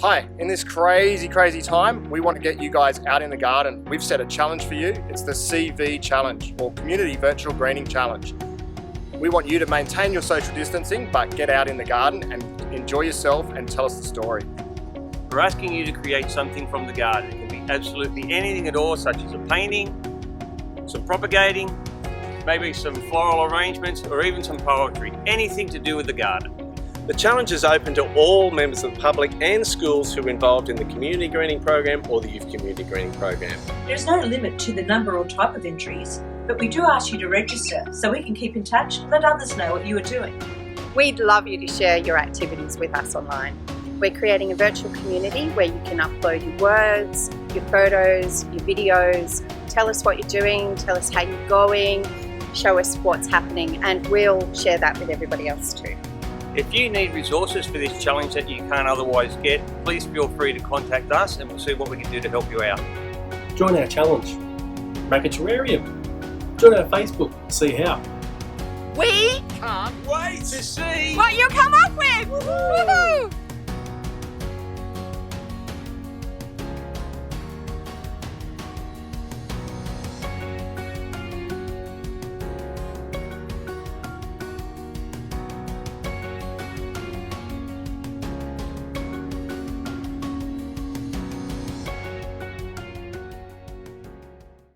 Hi, in this crazy time, we want to get you guys out in the garden. We've set a challenge for you. It's the CV Challenge, or Community Virtual Greening Challenge. We want you to maintain your social distancing, but get out in the garden and enjoy yourself and tell us the story. We're asking you to create something from the garden. It can be absolutely anything at all, such as a painting, some propagating, maybe some floral arrangements, or even some poetry. Anything to do with the garden. The challenge is open to all members of the public and schools who are involved in the Community Greening Program or the Youth Community Greening Program. There's no limit to the number or type of entries, but we do ask you to register so we can keep in touch, let others know what you are doing. We'd love you to share your activities with us online. We're creating a virtual community where you can upload your words, your photos, your videos, tell us what you're doing, tell us how you're going, show us what's happening, and we'll share that with everybody else too. If you need resources for this challenge that you can't otherwise get, please feel free to contact us and we'll see what we can do to help you out. Join our challenge. Make a terrarium. Join our Facebook to see how. We Can't wait to see what you come up with! Woohoo!